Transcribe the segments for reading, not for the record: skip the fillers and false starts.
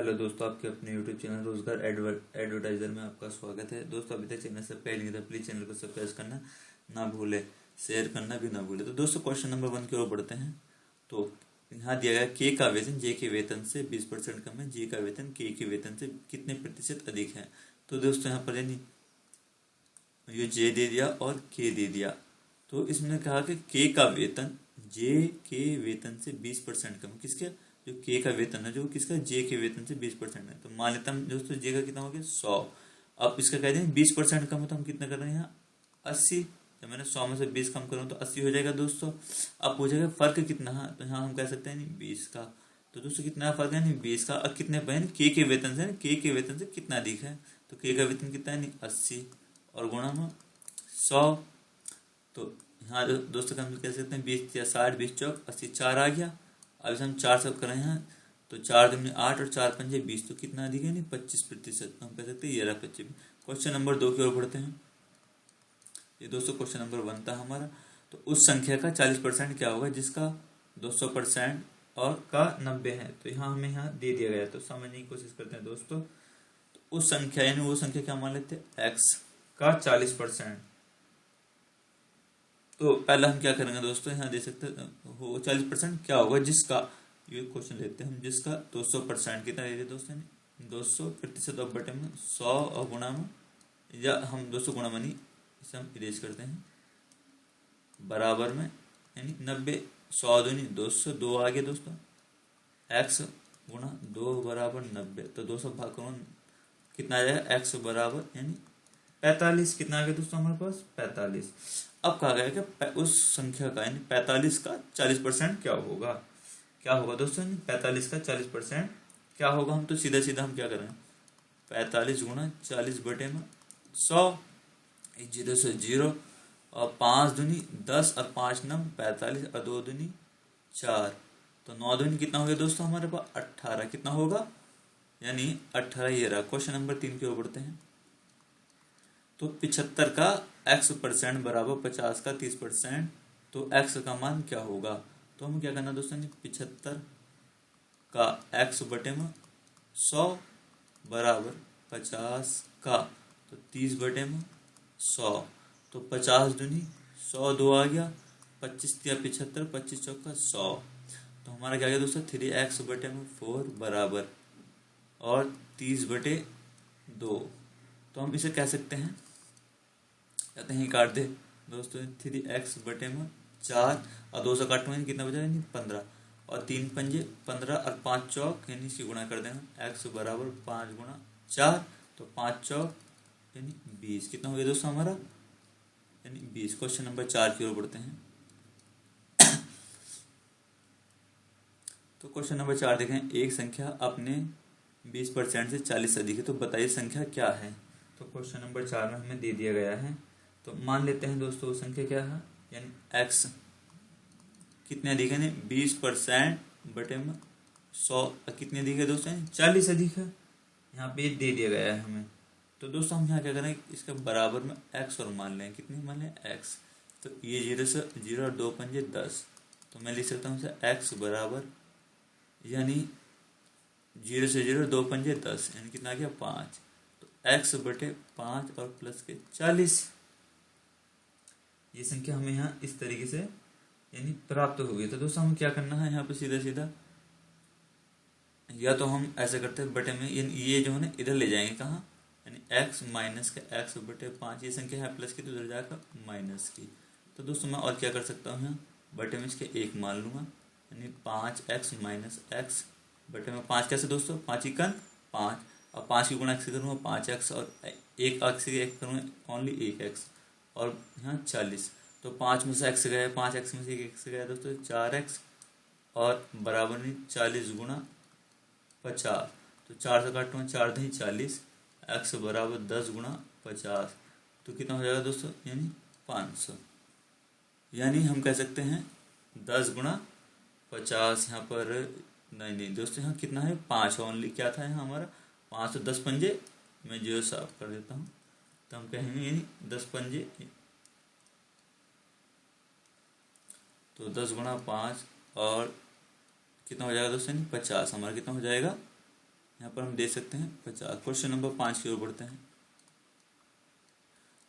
Hello दोस्तों, आपके अपने यूट्यूब चैनल रोजगार एडवर्टाइजर में आपका स्वागत है। दोस्तों, अभी तक चैनल सब्सक्राइब नहीं किया प्लीज़ चैनल को सब्सक्राइब करना ना भूले, शेयर करना भी ना भूले। तो दोस्तों, क्वेश्चन नंबर 1 की ओर बढ़ते हैं। तो यहाँ दिया गया के का वेतन जे के वेतन से 20% कम है, जे का वेतन के वेतन से कितने प्रतिशत अधिक है। तो दोस्तों यहाँ पर यानी ये जे दे दिया और के दे दिया। तो इसमें कहा कि के का वेतन जे के वेतन से 20% कम है। किसके? जो के का वेतन है, जो किसका? जे के वेतन से 20% है। तो मान लेते हम दोस्तों जे का कितना हो गया 100। अब इसका कह दें 20% कम है, तो हम कितना कर रहे हैं यहाँ 80। जब मैंने 100 में से 20 कम करूँ तो 80 हो जाएगा दोस्तों। अब पूछेगा फर्क कितना है, तो यहाँ हम कह सकते हैं 20 का। तो दोस्तों कितना फर्क है? 20 का। अब कितने पे है? के वेतन से, के वेतन से कितना अधिक है। तो के का वेतन कितना है? 80 और गुणा में 100। तो यहाँ दोस्तों का हम कह सकते हैं 20 या 60, 20 चौक 80, 4 आ गया। अब इसे हम 4 सब करें हैं तो 4 दूनी 8 और 4 पंजे 20। तो कितना अधिक है? नहीं 25%। हम कह सकते हैं ये रहा 25। क्वेश्चन नंबर 2 की ओर बढ़ते हैं। ये दोस्तों क्वेश्चन नंबर 1 था हमारा। तो उस संख्या का 40% क्या होगा जिसका 200% और का 90 है। तो यहाँ हमें यहाँ दे दिया गया, तो समझने की कोशिश करते हैं दोस्तों। तो उस संख्या यानी वो संख्या क्या मान लेते हैं? x का 40%। तो पहला हम क्या करेंगे दोस्तों, यहाँ दे सकते हो 40% क्या होगा जिसका, ये क्वेश्चन लेते हैं हम, जिसका 200% कितना दे दोस्तों, 200% और बटे में 100 और गुणा में, या हम 200 गुणा में नहीं, इसे हम इरेज करते हैं बराबर में, यानी 90। 100 दूनी 200, 2 आ गया दोस्तों। x गुणा 2 बराबर 90। तो 200 भाग करो कितना आ जाएगा? x बराबर यानी 45। कितना आ गया दोस्तों हमारे पास? 45। अब कहा गया कि उस संख्या का यानी 45 का 40% क्या होगा। क्या होगा दोस्तों? 45 का 40% क्या होगा। हम तो सीधा सीधा हम क्या करें, 45 गुणा 40 बटे में 100, 0 से 0 और 5 दूनी 10 और 5 नम 45 और 2 दूनी 4। तो 9 दूनी कितना हो गया दोस्तों हमारे पास? 18। कितना होगा? यानी 18 ये रहा। क्वेश्चन नंबर 3 की ओर बढ़ते हैं। तो 75 का x% बराबर 50 का 30%। तो x का मान क्या होगा। तो हम क्या करना दोस्तों, 75 का x बटे में 100 बराबर 50 का, तो 30 बटे में 100। तो 50 दूनी 100, 2 आ गया। 25 या 75, 25 चौका 100। तो हमारा क्या गया दोस्तों 3x बटे में 4 बराबर और 30 बटे 2। तो हम इसे कह सकते हैं, कहते हैं काट दे दोस्तों, 3x बटे में 4 और 2 से काटूंगे यानी कितना बचा? यानी 15 और 3 पंजे 15 और 5 चौक यानी इसकी गुणा कर देंगे। x बराबर 5 गुणा 4, तो 5 चौक यानी 20। कितना हो गया दोस्तों हमारा? यानी 20। क्वेश्चन नंबर 4 की ओर बढ़ते हैं। तो क्वेश्चन नंबर 4 देखें, एक संख्या अपने 20% से 40 अधिक है, तो बताइए संख्या क्या है। तो क्वेश्चन नंबर 4 में हमें दे दिया गया है। तो मान लेते हैं दोस्तों संख्या क्या है, यानी x कितने अधिक है? 20% बटे में 100 कितने अधिक है दोस्तों? 40 अधिक है। यहाँ पे दे दिया गया है हमें। तो दोस्तों हम यहाँ क्या करें, इसका बराबर में x और मान लें। कितने मान लें? x। तो ये 0 से 0 और 2 पंजे 10। तो मैं लिख सकता हूँ x बराबर यानी 0 से 0 2 पंजे 10 यानी कितना आ गया 5। तो x बटे 5 और प्लस के 40। ये संख्या हमें यहाँ इस तरीके से यानी प्राप्त हो गई। तो दोस्तों हम क्या करना है यहाँ पे सीधा सीधा, या तो हम ऐसे करते हैं बटे में ये जो है ना इधर ले जाएंगे कहाँ, यानी x माइनस के x बटे 5। ये संख्या है प्लस की तो उधर जाकर माइनस की। तो दोस्तों मैं और क्या कर सकता हूँ, यहाँ बटे में इसके 1 मान लूँगा, यानी 5x माइनस x बटे में 5 कैसे दोस्तों, 5 इकन 5 और 5 की गुणा x करूँगा 5x और 1 x से 1 करूँगा ओनली 1x और यहाँ 40। तो 5 में से x गया, 5x में से 1 गया दोस्तों 4x और बराबर नहीं 40 गुणा 50। तो 4 से काटूंगा 4 दही 40, x बराबर 10 गुणा 50। तो कितना हो जाएगा दोस्तों, यानी 500। यानी हम कह सकते हैं 10 गुणा 50। यहाँ पर नहीं दोस्तों, यहाँ कितना है 5 ओनली। क्या था यहाँ हमारा 5। तो 10 पंजे मैं 0 साफ कर देता हूँ। तो हम कहेंगे यानी 10 पंजे, तो 10 गुणा 5 और कितना हो जाएगा दोस्तों, 50। हमारा कितना हो जाएगा यहाँ पर हम दे सकते हैं 50। क्वेश्चन नंबर 5 की ओर बढ़ते हैं।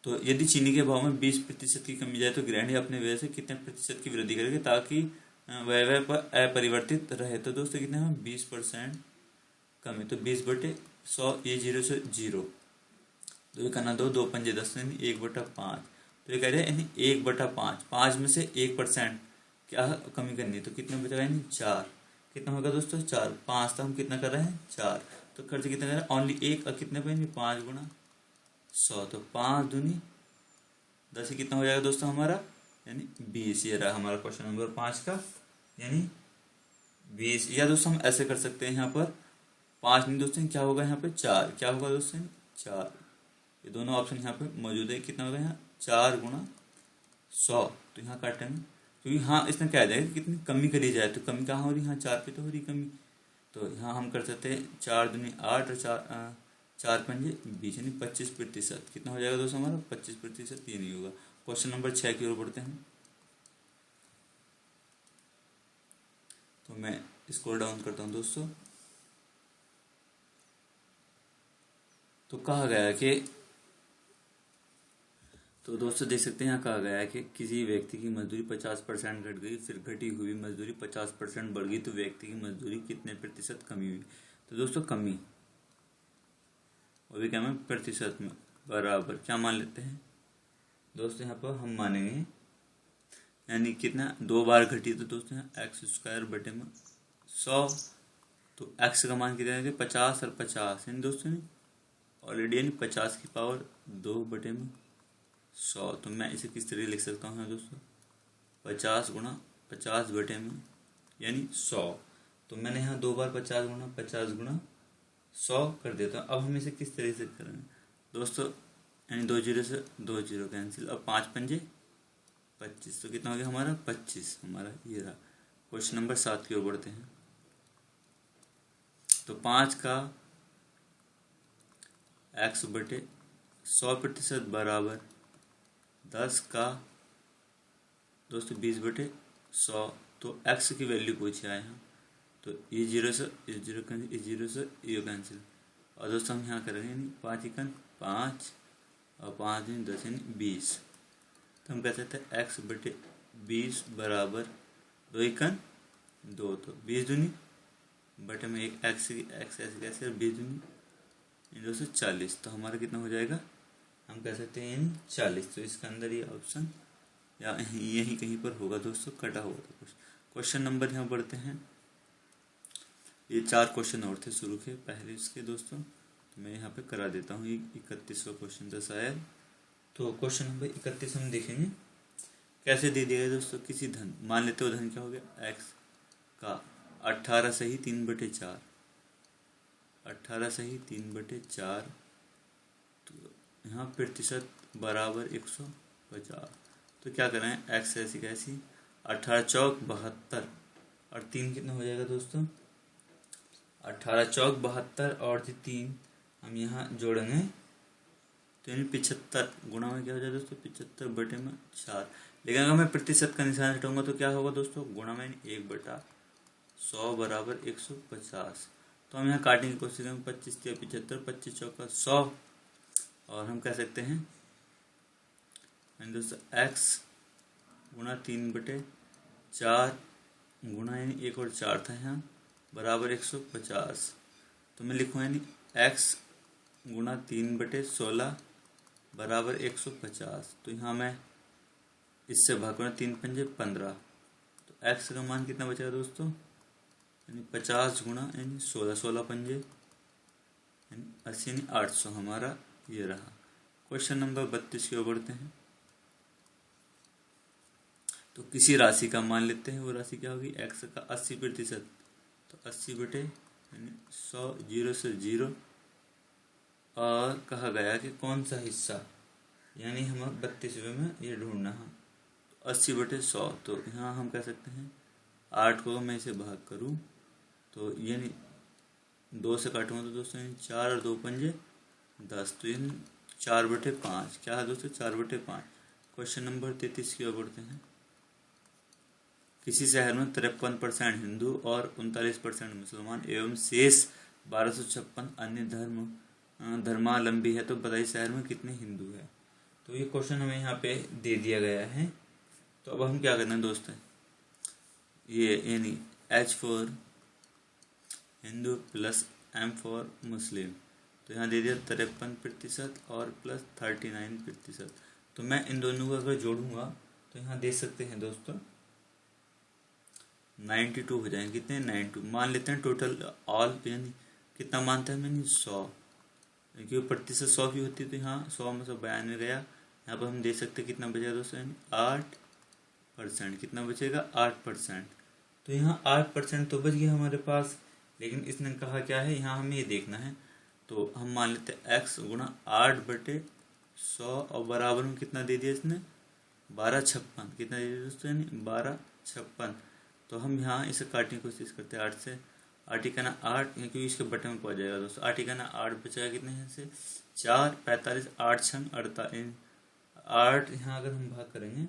तो यदि चीनी के भाव में 20% की कमी जाए तो गृहिणी अपने व्यय से कितने प्रतिशत की वृद्धि करेगी ताकि व्यय पर अपरिवर्तित रहे। तो दोस्तों कितने में 20% कमी, तो 20/100, ये 0 से 0, तो ये करना 2 पंजे 10 यानी 1/5। तो ये कह रहे हैं यानी 1/5, 5 में से 1% क्या कमी करनी है, तो कितना बचेगा यानी 4। कितना होगा दोस्तों 4, 5 तो हम कितना कर रहे हैं 4, तो खर्च कितना कर रहे हैं ओनली 1, और कितने पे 5 गुना 100, तो 5 दूनी 10, कितना हो जाएगा दोस्तों हमारा यानी 20। ये रहा हमारा क्वेश्चन नंबर 5 का, यानी 20। या दोस्तों हम ऐसे कर सकते हैं, यहाँ पर 5 नहीं दोस्तों क्या होगा यहाँ पे 4, क्या होगा दोस्तों 4, ये दोनों ऑप्शन यहाँ पे मौजूद है। कितना होगा यहाँ 4 गुना 100, तो यहाँ काटेंगे क्योंकि हाँ इसमें क्या आ जाएगा कितनी कमी करी जाए, तो कमी कहाँ हो रही, यहाँ 4 पे तो हो रही कमी, तो यहाँ हम कर सकते हैं 4 दूनी 8 और 4 पंजे 20 यानी 25%। कितना हो जाएगा दोस्तों हमारा 25%, ये नहीं होगा। क्वेश्चन नंबर 6 की ओर बढ़ते हैं। तो मैं स्क्रॉल डाउन करता हूँ दोस्तों। तो कहा गया कि, तो दोस्तों देख सकते हैं यहाँ कहा गया है कि किसी व्यक्ति की मजदूरी 50% घट गई, फिर घटी हुई मजदूरी 50% बढ़ गई, तो व्यक्ति की मजदूरी कितने प्रतिशत कमी हुई। तो दोस्तों कमी और भी क्या में प्रतिशत में बराबर क्या मान लेते हैं दोस्तों, यहाँ पर हम मानेंगे यानी कितना 2 बार घटी, तो दोस्तों यहाँ x²/100, तो x का मान कितना है 50 और 50 यानी दोस्तों ऑलरेडी यानी 50 की पावर 2/100। तो मैं इसे किस तरह लिख सकता हूँ दोस्तों 50 गुणा 50/100 यानी 100। तो मैंने यहाँ 2 बार 50 गुणा 100 कर देता हूँ। अब हम इसे किस तरह से करेंगे दोस्तों, यानी 2 0 से 2 0 कैंसिल, अब 5 पंजे 25, तो कितना हो गया हमारा 25, हमारा ये रहा। क्वेश्चन नंबर 7 की ओर बढ़ते हैं। तो 5 का x/100% बराबर 10 का दोस्तों 20/100, तो x की वैल्यू पूछी है यहाँ, तो ये 0 से ये 0 कैंसिल, ये 0 से ये कैंसिल, और दोस्तों हम यहाँ करेंगे यानी 5 × 5 और 5 × 10 यानी 20। तो हम कह सकते हैं x/20 बराबर 2 × 2, तो 20 दूनी बटे में एक x ऐसे कैसे 20 दूनी 240, तो हमारा कितना हो जाएगा हम कह सकते हैं 40। तो इसका अंदर ये ऑप्शन या यहीं कहीं पर होगा दोस्तों, कटा हुआ था कुछ। क्वेश्चन नंबर यहाँ बढ़ते हैं। ये 4 क्वेश्चन और थे शुरू के पहले इसके दोस्तों, तो मैं यहाँ पे करा देता हूँ। 31वां क्वेश्चन था शायद। तो क्वेश्चन नंबर 31 हम देखेंगे कैसे दे दिया दोस्तों। किसी धन, मान लेते हो धन क्या हो गया x का 18 सही 3/4, 18 सही 3/4, तो यहाँ प्रतिशत बराबर 150। तो क्या करें x ऐसी कैसी 18 चौक 72 और 3 कितना हो जाएगा दोस्तों 18 चौक 72 और 3 हम यहाँ जोड़ेंगे तो यानी 75 गुणा में क्या हो जाएगा दोस्तों 75/4। लेकिन अगर मैं प्रतिशत का निशान हटाऊंगा तो क्या होगा दोस्तों गुणा में 1/100 बराबर 150। तो हम यहाँ काटने की कोशिश करेंगे 25 × 75, 25 चौका 100, और हम कह सकते हैं दोस्तों x गुणा 3/4 गुणा यानी 1 और 4 था यहाँ बराबर 150। तो मैं लिखूँ यानी x गुणा 3/16 बराबर 150। तो यहाँ मैं इससे भाग करूँ 3 पंजे 15, तो x का मान कितना बचेगा दोस्तों यानी 50 गुणा यानी 16, 16 पंजे यानी 80 यानी 800 हमारा ये रहा। क्वेश्चन नंबर 32 की ओर बढ़ते हैं। तो किसी राशि का मान लेते हैं, वो राशि क्या होगी x का 80%, तो 80 यानी 100 0 से 0, और कहा गया कि कौन सा हिस्सा यानी हमें 32वें में ये ढूंढना है। तो 80/100, तो यहाँ हम कह सकते हैं 8 को मैं इसे भाग करूँ तो यानी 2 से काटूँगा तो दोस्तों 4 और 2 पंजे 10, तो यानी 4/5 क्या है दोस्तों 4/5। क्वेश्चन नंबर 33 की ओर बढ़ते हैं। किसी शहर में 53% हिंदू और 39% मुसलमान एवं शेष 1256 अन्य धर्मावलंबी है, तो बताइए शहर में कितने हिंदू है। तो ये क्वेश्चन हमें यहाँ पे दे दिया गया है। तो अब हम क्या करना है दोस्तों, ये यानी H for Hindu plus M for Muslim, तो यहाँ दे दिया 53% और प्लस 39%। तो मैं इन दोनों को अगर जोड़ूंगा तो यहाँ दे सकते हैं दोस्तों 92 हो जाएंगे। कितने 92 मान लेते हैं टोटल ऑल, यानी कितना मानता है मैंने 100, क्योंकि प्रतिशत 100 की होती है, तो यहाँ 100 में 92 गया। यहाँ पर हम दे सकते हैं कितना बचेगा दोस्तों, 8%। कितना बचेगा 8%। तो यहाँ 8% तो बच गया हमारे पास, लेकिन इसने कहा क्या है, यहाँ हमें ये देखना है। तो हम मान लेते हैं x गुणा 8/100 और बराबर में कितना दे दिया इसने 1256। कितना दे दिया दोस्तों, यानी 1256। तो हम यहाँ इसे काटने की कोशिश करते हैं 8 से। 8 इकाना 8, क्योंकि इसके बटे में पहुँच जाएगा दोस्तों। 8 इकाना 8 बचेगा कितने यहाँ से 4, 45, 8 छंग 48। 8 यहाँ अगर हम भाग करेंगे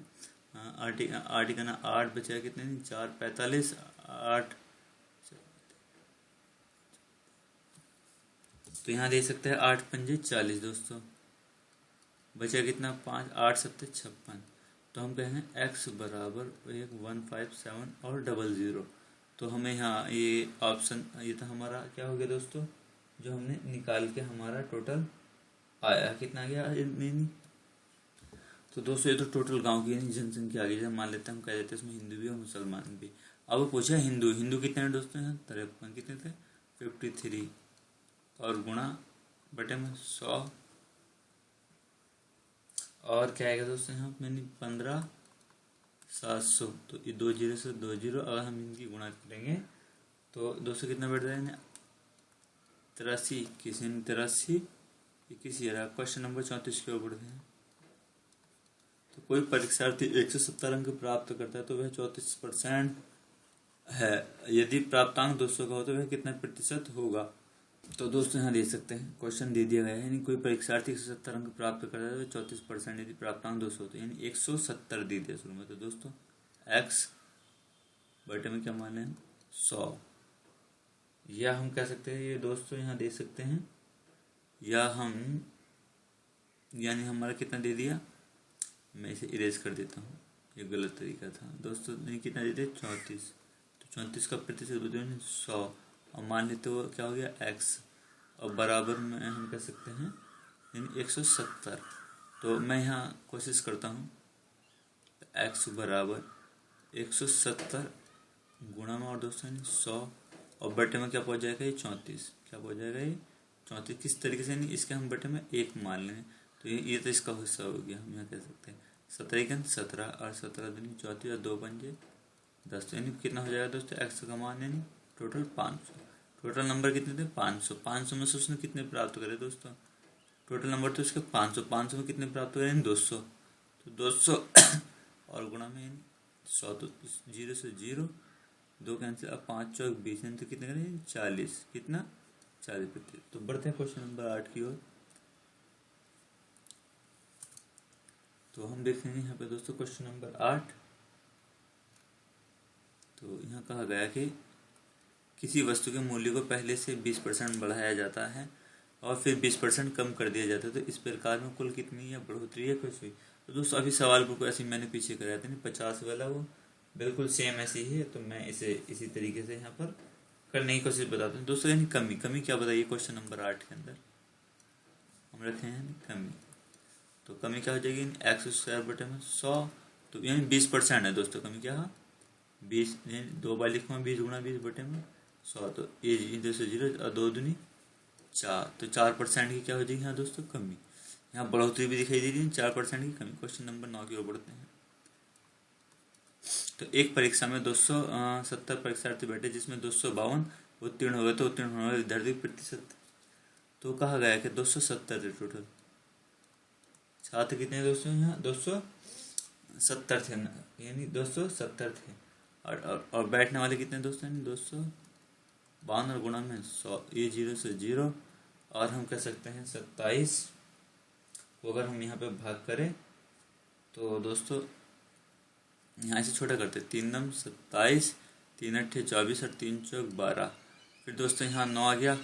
8 इकाना 8 बचेगा कितने 4, 45, 8। तो यहाँ दे सकते हैं 8 पंजे 40 दोस्तों, बचा कितना 5, 8 सत्ते 56। तो हम कहेंगे x बराबर 157 और 00। तो हमें यहाँ ये ऑप्शन, ये था हमारा क्या हो गया दोस्तों, जो हमने निकाल के हमारा टोटल आया कितना गया नहीं। तो दोस्तों ये तो टोटल गांव की जनसंख्या आ गई। जब मान लेते हैं हम कह देते हैं इसमें हिंदू भी और मुसलमान भी। अब पूछा हिंदू कितने हैं दोस्तों, यहाँ 53 कितने थे 53 और गुणा बटे में 100 और क्या आएगा दोस्तों यहाँ मैंने 15,700। तो ये 2 जीरो से 2 जीरो, अगर हम इनकी गुणा करेंगे तो दोस्तों कितना बैठ जाएगा 83 21 यानी 83 21 ये रहा। क्वेश्चन नंबर 34 की ओर बढ़ते हैं। तो कोई परीक्षार्थी 170 अंक प्राप्त करता है तो वह 34% है। यदि प्राप्तांक 200 का हो तो वह कितना प्रतिशत होगा। तो दोस्तों यहाँ दे सकते हैं क्वेश्चन दे दिया गया है, यानी कोई परीक्षार्थी 170 अंक प्राप्त करता है तो 34%, यदि प्राप्तांक 200 होते यानी 170 दे दिया शुरू में। तो दोस्तों x बटे में क्या माने 100, या हम कह सकते हैं ये दोस्तों यहाँ दे सकते हैं, या हम यानी हमारा कितना दे दिया, मैं इसे इरेज कर देता हूँ, ये गलत तरीका था दोस्तों। नहीं कितना दे दिया 34, तो 34 का प्रतिशत बदले 100 और मान लेते हो क्या हो गया x और बराबर में हम कह सकते हैं यानी 170। तो मैं यहाँ कोशिश करता हूँ x बराबर 170 गुणा में और दोस्तों 100 और बटे में क्या पहुँच जाएगा ये 34। क्या पहुँच जाएगा ये 34। किस तरीके से, नहीं इसके हम बटे में 1 मान लें तो ये तो इसका हिस्सा हो गया। हम यहाँ कह सकते हैं 17 17 और 17 दूनी 34 और 2 पंजे 10। यानी कितना हो जाएगा दोस्तों x का मान यानी टोटल 500। टोटल नंबर कितने थे 500। 500 में से उसने कितने प्राप्त करे दोस्तों, टोटल नंबर तो उसके 500। 500 में कितने प्राप्त करे 200। तो 200 और गुणा में 100, तो 0 से 0 2 कैंसिल, अब 5 चौक 20 तो कितने करें 40। कितना 40%। तो बढ़ते हैं क्वेश्चन नंबर 8 की ओर। तो हम देखेंगे यहाँ पे दोस्तों क्वेश्चन नंबर 8। तो यहाँ कहा गया कि किसी वस्तु के मूल्य को पहले से 20% बढ़ाया जाता है और फिर 20% कम कर दिया जाता है, तो इस प्रकार में कुल कितनी या बढ़ोतरी है कुछ हुई। तो दोस्तों अभी सवाल को ऐसे मैंने पीछे कराया था नहीं 50 वाला, वो बिल्कुल सेम ऐसी ही है। तो मैं इसे इसी तरीके से यहाँ पर करने की कोशिश बताता हूँ दोस्तों। यानी कमी क्या बताइए क्वेश्चन नंबर 8 के अंदर हम रखे हैं कमी। तो कमी क्या हो जाएगी x² बटे में 100, तो यानी 20% है दोस्तों कमी। क्या 20 2 बार लिखूँगा 20 गुणा 20 बटे में 100। तो ये 2 से 0 और 2 दूनी 4, तो 4% की क्या हो जाएगी यहाँ दोस्तों कमी। यहाँ बढ़ोतरी भी दिखाई दे रही है 4% की कमी। क्वेश्चन नंबर 9 की ओर बढ़ते हैं। तो एक परीक्षा में 270 परीक्षार्थी बैठे जिसमें 252 उत्तीर्ण हो गए, तो उत्तीर्ण होने वाले विद्यार्थी प्रतिशत तो कहा गया कि 270 थे टोटल। छात्र कितने हैं दोस्तों यहाँ 270 थे, यानी 270 थे। और बैठने वाले कितने दोस्तों यानी 252 और गुणा में 100, ये 0 से 0 और हम कह सकते हैं 27 को अगर हम यहाँ पे भाग करें तो दोस्तों यहाँ से छोटा करते 3 नम 27, 3 अट्ठे 24 और 3 चौक 12। फिर दोस्तों यहाँ 9 आ गया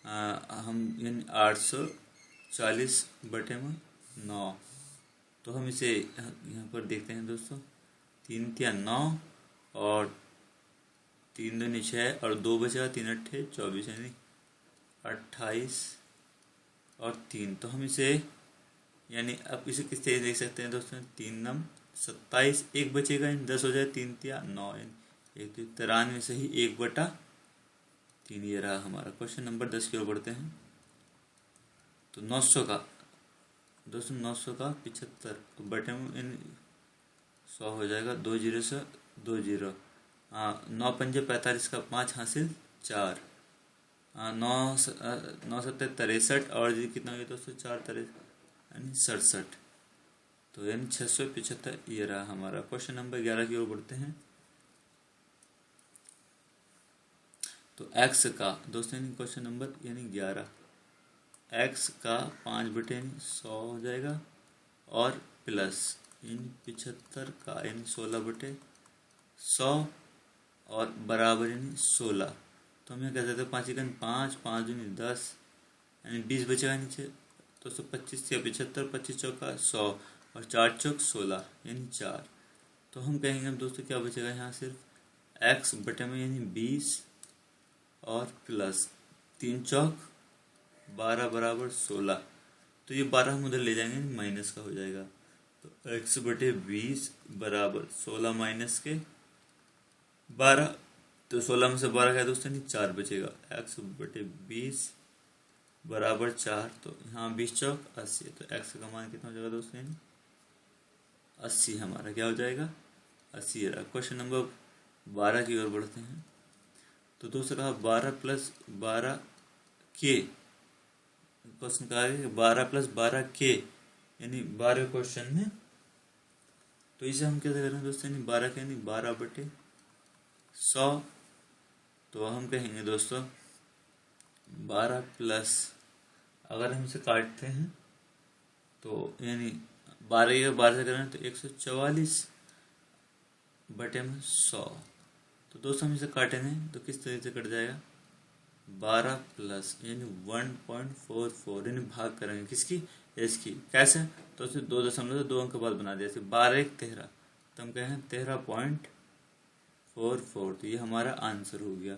हम यानी 840/9। तो हम इसे यहाँ पर देखते हैं दोस्तों, 3×9 और 3×2 6 और 2 बचेगा, 3×8 24 यानी 28 और 3। तो हम इसे यानी अब इसे किस तरह देख सकते हैं दोस्तों, 3×9 27, 1 बचेगा यानी 10 हो जाए, 3×9 यानी 1 93 सही 1/3। ये रहा हमारा क्वेश्चन नंबर 10 की ओर बढ़ते हैं। तो 900 का दोस्तों 900 का 75 बटे में इन 100 हो जाएगा, 2 जीरो से 2 जीरो। 9×5 = 45 का 5 हासिल 4। 9×7 = 63 और जी कितना हो गया दोस्तों, 4×3 यानी 67। तो यानी 675 ये रहा हमारा क्वेश्चन नंबर 11 की ओर बढ़ते हैं। तो x का दोस्तों यानी क्वेश्चन नंबर यानी 11, x का 5/100 हो जाएगा और प्लस इन 75 का यानी 16/100 और बराबर यानी 16। तो हम यहाँ कह सकते हैं 5×5 5×2 10 यानी 20 बचेगा नीचे। तो 25 या 75, 25 चौका 100 और 4 चौक 16 यानी 4। तो हम कहेंगे दोस्तों क्या बचेगा यहाँ, सिर्फ x बटे में यानी 20 और प्लस 3 चौक 12 बराबर 16। तो ये 12 हम उधर ले जाएंगे, माइनस का हो जाएगा। तो x/20 बराबर 16 माइनस के 12। तो 16 में से 12 क्या दोस्तों, नहीं 4 बचेगा। x/20 बराबर 4। तो यहाँ 20 चौक 80। तो x का मान कितना हो जाएगा दोस्तों, यानी 80 हमारा क्या हो जाएगा, 80 रहा। क्वेश्चन नंबर 12 की ओर बढ़ते हैं। तो दोस्तों कहा 12 + 12 के, क्वेश्चन कहा है 12 + 12 के यानी 12 क्वेश्चन है। तो इसे हम कैसे करें दोस्तों, यानी 12 के यानी 12/100। तो हम कहेंगे दोस्तों 12 प्लस, अगर हम इसे काटते हैं तो यानी 12 या 12 से करें तो 144/100। तो दोस्तों हम इसे काटेंगे तो किस तरह से कट जाएगा, 12 प्लस यानी 1.44 यानी भाग करेंगे किसकी, इसकी। कैसे, तो उसे 2 अंक बाद बना दिया, 12×1 = 13। तो हम कहें 13.44। तो ये हमारा आंसर हो गया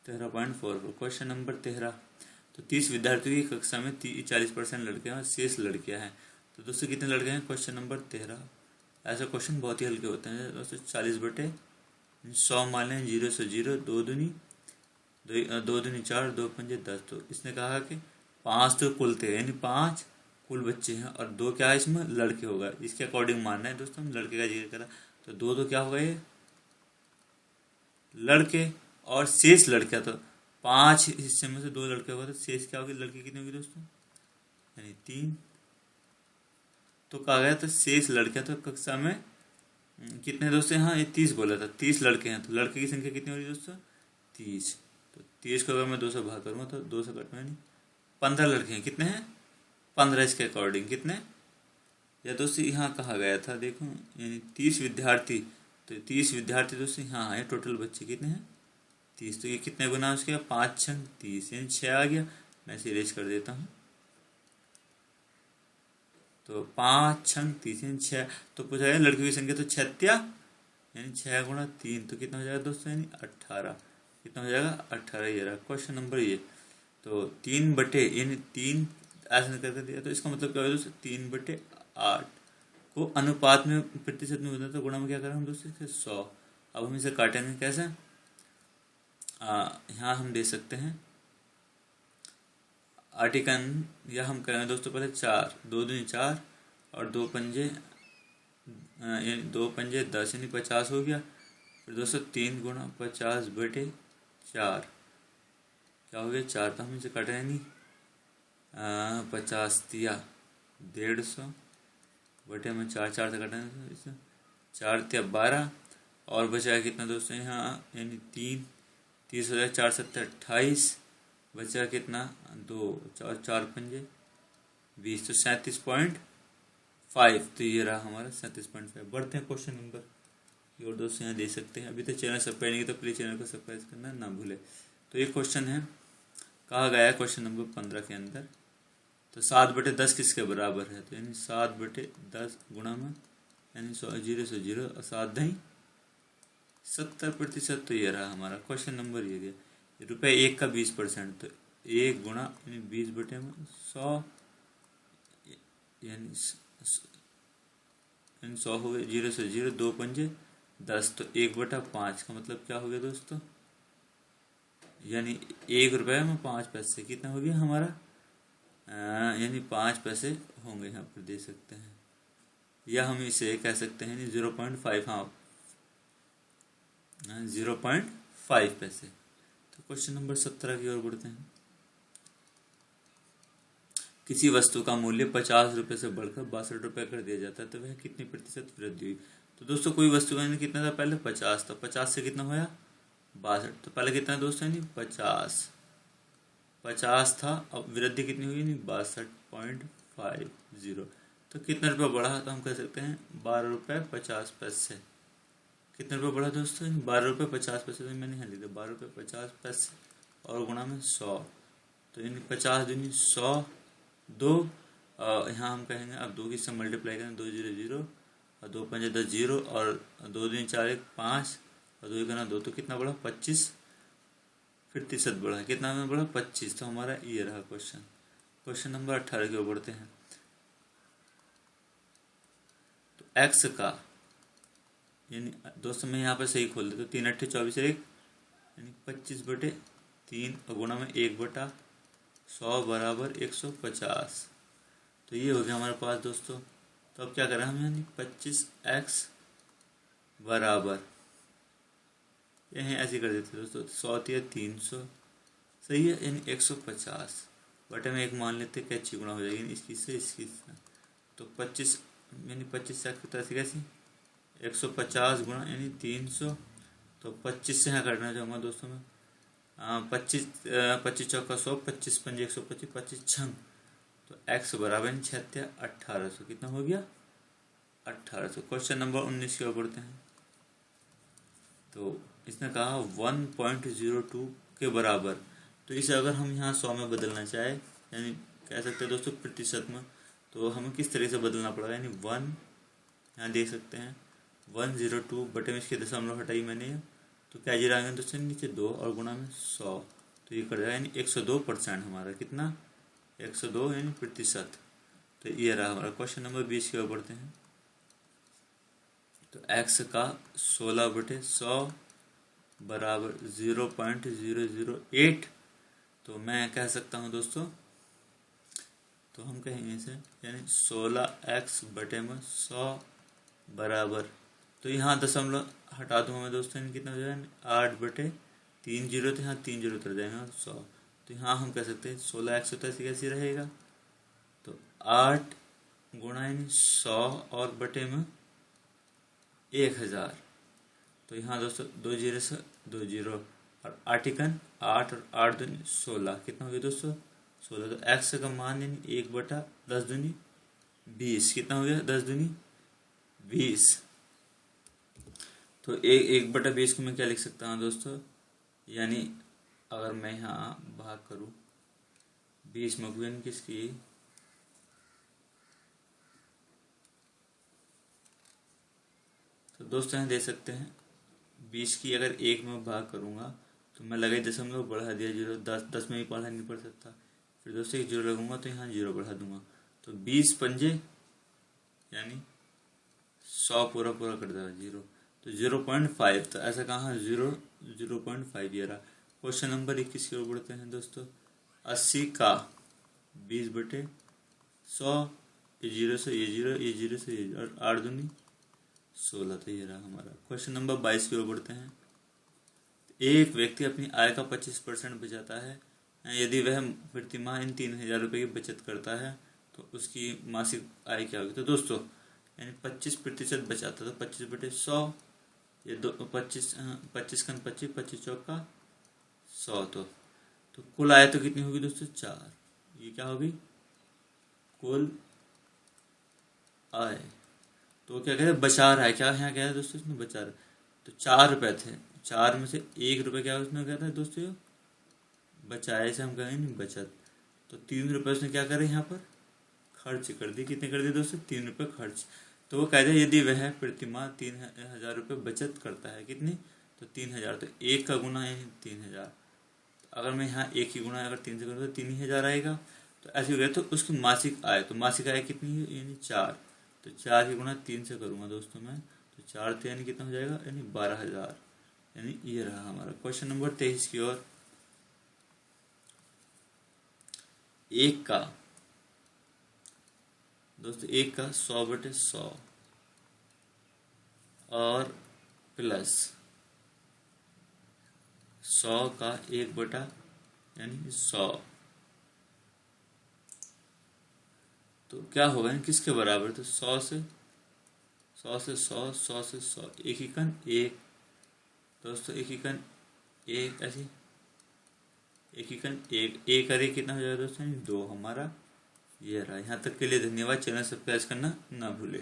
13.44। Question number 13। तो 30 विद्यार्थियों की कक्षा में 40% लड़के हैं और शेष लड़कियां हैं। तो दोस्तों कितने लड़के हैं, क्वेश्चन नंबर 13। ऐसे क्वेश्चन बहुत ही हल्के होते हैं दोस्तों। 40/100 मान लें, 0 से 0, 2×2 4, 2×5 10। तो इसने कहा कि 5 तो कुल थे यानी 5 कुल बच्चे हैं और 2 क्या है इसमें लड़के होगा, इसके अकॉर्डिंग मानना है दोस्तों। हम लड़के का जिक्र करा तो 2 तो क्या होगा ये लड़के और शेष लड़कियां। तो 5 हिस्से में से 2 लड़के होगा तो शेष क्या होगी, लड़की कितनी होगी दोस्तों, यानी 3। तो कहा गया तो शेष लड़कियां, तो कक्षा में कितने दोस्तों, हाँ ये 30 बोला था, 30 लड़के हैं। तो लड़के की संख्या कितनी हो रही है दोस्तों, 30। तो 30 को अगर मैं 2 से भाग करूँगा तो 2 से कटना नहीं, 15 लड़के हैं। कितने हैं, 15। इसके अकॉर्डिंग कितने, या दोस्तों यहाँ कहा गया था देखो, यानी 30 विद्यार्थी। तो 30 विद्यार्थी दोस्तों यहाँ आए, टोटल बच्चे कितने हैं 30। तो ये कितने गुना उसके, 5×6 = 30 यानी 6 आ गया। मैं इसे इरेज कर देता हूँ। तो 5×6 = 30 यानी 6। तो पूछा गया लड़कियों की संख्या, तो 6 यानी 6×3 तो कितना हो जाएगा दोस्तों, यानी 18। कितना हो जाएगा, 18 ये रहा क्वेश्चन नंबर ये। तो 3 बटे यानी 3 ऐसा करके दिया, तो इसका मतलब क्या होगा दोस्तों, 3/8 को अनुपात में प्रतिशत में होता है। तो गुणा में क्या करें हम दोस्तों, 100। अब हम इसे काटेंगे कैसे, यहाँ हम दे सकते हैं आर्टिकन, या हम करेंगे दोस्तों पहले 4, 2×2 4 और 2×5 10 यानी 50 हो गया। फिर दोस्तों 3×50/4 क्या हो गया, 4। तो हम इसे काटे नहीं, 50 दिया 150 बटे में 4, 4 से काटेंगे इसे, 4×3 = 12 और बचा कितना दोस्तों यहाँ, यानी 3, 30 हो जाए, 4×7 = 28, बचा कितना 2, 4×4 = 20। तो 37.5। तो ये रहा हमारा 37.5। बढ़ते हैं क्वेश्चन नंबर की और दोस्तों यहाँ दे सकते हैं। अभी तक चैनल सब्सक्राइब नहीं किया तो प्लीज़ चैनल को सब्सक्राइब करना ना भूले। तो ये क्वेश्चन है कहा गया है क्वेश्चन नंबर 15 के अंदर। तो 7/10 किसके बराबर है, तो यानी 7/10 गुणा में यानी 0 और 70%। तो ये रहा हमारा क्वेश्चन नंबर, ये गया रुपये 1 का 20%, तो 1 गुणा यानी 20/100 यानी 100 हो गए, 0 2 पंजे 10, तो 1/5 का मतलब क्या हो गया दोस्तों, यानी 1 रुपये में 5 पैसे कितना हो गया हमारा, यानी 5 पैसे होंगे, यहाँ पर दे सकते हैं, या हम इसे कह सकते हैं 0.5, हाँ 0.5 पैसे। तो क्वेश्चन नंबर 17 की ओर बढ़ते हैं। किसी वस्तु का मूल्य 50 रुपये से बढ़कर 62 रुपये कर दिया जाता है, तो वह कितनी प्रतिशत वृद्धि हुई। तो दोस्तों कोई वस्तु का कितना था, पहले 50 था, 50 से कितना होया 62, तो पहले कितना है दोस्तों, यानी 50 था, अब वृद्धि कितनी हुई, 62.50। तो कितना रुपये बढ़ा, तो हम कह सकते हैं 12 रुपये 50 पैसे। कितने रुपये बढ़ा दोस्तों, 12 रुपये 50 पैसे, तो मैंने यहाँ लिखा 12 रुपये 50 पैसे और गुणा में 100, तो यानी 50 दूनी 100, 2 यहाँ हम कहेंगे अब 2 की से मल्टीप्लाई करें, 2 0 0 और 2 5 10 0 और 2 दूनी 4 1 5 और 2 1 2, तो कितना बढ़ा 25% बढ़ा, कितना में बढ़ा 25। तो हमारा ये रहा क्वेश्चन। क्वेश्चन नंबर 18 की ओर बढ़ते हैं। तो एक्स का यानी दोस्तों मैं यहाँ पर सही खोल देता हूँ, 3 8 24 1 यानी 25/3 और गुणा में 1/100 बराबर 150। तो ये हो गया हमारे पास दोस्तों। तो अब क्या करें हम, यानी 25x बराबर यही ऐसे कर देते दोस्तों, 100 या 300 सही है, यानी 150 बटे में 1 मान लेते, कैची गुणा हो जाएगी इसकी से, तो 25 यानी 25x की तरह से कैसी 150 गुणा यानी 300, तो 25 से यहाँ करना चाहूँगा दोस्तों मैं, 25 चौका 100, 25 पंजे 125, 25 छंग, तो x बराबर 76 1800, कितना हो गया 1800। क्वेश्चन नंबर 19 की ओर बढ़ते हैं। तो इसने कहा 1.02 के बराबर, तो इसे अगर हम यहाँ 100 में बदलना चाहे, यानी कह सकते हैं दोस्तों प्रतिशत में, तो हमें किस तरीके से बदलना पड़ेगा, यानी 1 यहाँ देख सकते हैं 102 बटे में इसके दशमलव हटाई मैंने, तो क्या जीरो आएंगे दोस्तों नीचे 2 और गुणा में 100, तो ये कर जाएगा यानी 102% हमारा, कितना 102 यानी प्रतिशत। तो ये रहा हमारा। क्वेश्चन नंबर 20 की ओर बढ़ते हैं। तो x का 16/100 बराबर 0.008, तो मैं कह सकता हूँ दोस्तों, तो हम कहेंगे इसे यानी 16x बटे में 100 बराबर, तो यहाँ दशमलव हटा दूंगा मैं दोस्तों, यानी कितना हो जाएगा 8/3 जीरो, तो यहाँ 3 जीरो उतर जाएगा 100, तो यहाँ हम कह सकते हैं 16x होता है कैसे रहेगा, तो 8 गुणा यानी 100 और बटे में 1000, तो यहाँ दोस्तों 2 जीरो से 2 जीरो और 8 8 और 8 दूनी 16, कितना हो गया दोस्तों 16, तो x का मान यानी 1/10 दूनी 20, कितना हो गया 10 दूनी 20, तो 1/20 को मैं क्या लिख सकता हूँ दोस्तों, यानी अगर मैं यहाँ भाग करूँ 20 में गुणन किसकी, तो दोस्तों यहाँ दे सकते हैं 20 की अगर 1 में भाग करूँगा तो मैं लगे दशमलव बढ़ा दिया 0, 10 में भी पढ़ा नहीं पड़ सकता, फिर दोस्तों 1 जीरो लगूंगा तो यहाँ 0 बढ़ा दूंगा, तो 20 पंजे यानी 100 पूरा कर देगा 0, तो 0.5, तो ऐसा कहाँ 0.5 ये रहा। क्वेश्चन नंबर 21 की ओर बढ़ते हैं दोस्तों। 80 का 20/100, ये 0 से ये 0, ये 0 से ये, और 8 दूनी 16, तो ये रहा हमारा। क्वेश्चन नंबर 22 की ओर बढ़ते हैं। एक व्यक्ति अपनी आय का 25% बचाता है, यदि वह प्रतिमाह इन 3000 रुपये की बचत करता है तो उसकी मासिक आय क्या होगी। तो दोस्तों यानी 25% बचाता, तो 25/100, ये 25 25 25 चौका 100, तो कुल आय तो कितनी होगी दोस्तों 4, ये क्या होगी कुल आय, तो क्या कहते हैं बचा रहा है, क्या यहाँ क्या है दोस्तों इसमें बचा रहा है, तो 4 रुपये थे, 4 में से 1 रुपये क्या उसने क्या था दोस्तों बचाए से हम कहेंगे नहीं बचत। तो 3 रुपये उसने क्या करे यहाँ पर खर्च कर दी। कितने कर दिए दोस्तों 3 रुपये खर्च। तो वो कहते हैं यदि वह प्रतिमाह 3,000 रुपये बचत करता है कितनी तो 3,000। तो 1 का गुना यानी 3,000। अगर मैं यहाँ 1 ही गुना अगर 3 से करूँ तो 3,000 आएगा। तो ऐसे हो गया। तो उसकी मासिक आय तो मासिक आय कितनी है यानी 4। तो 4 की गुना 3 से करूँगा दोस्तों मैं तो 4 तो यानी कितना हो जाएगा यानी 12,000। यानी ये रहा हमारा क्वेश्चन नंबर 23 की ओर। 1 का दोस्तों 1 का 100/100 और प्लस 100 का 1 यानी 100 तो क्या होगा यानी किसके बराबर। तो 100 से 100 से 100 100 से 100 एक ही कन 1 दोस्तों एक ही कन 1 ऐसे एक ही कन 1 अरे कितना हो जाएगा दोस्तों 2 हमारा ये रहा। यहाँ तक के लिए धन्यवाद। चैनल सब्सक्राइब करना ना भूले।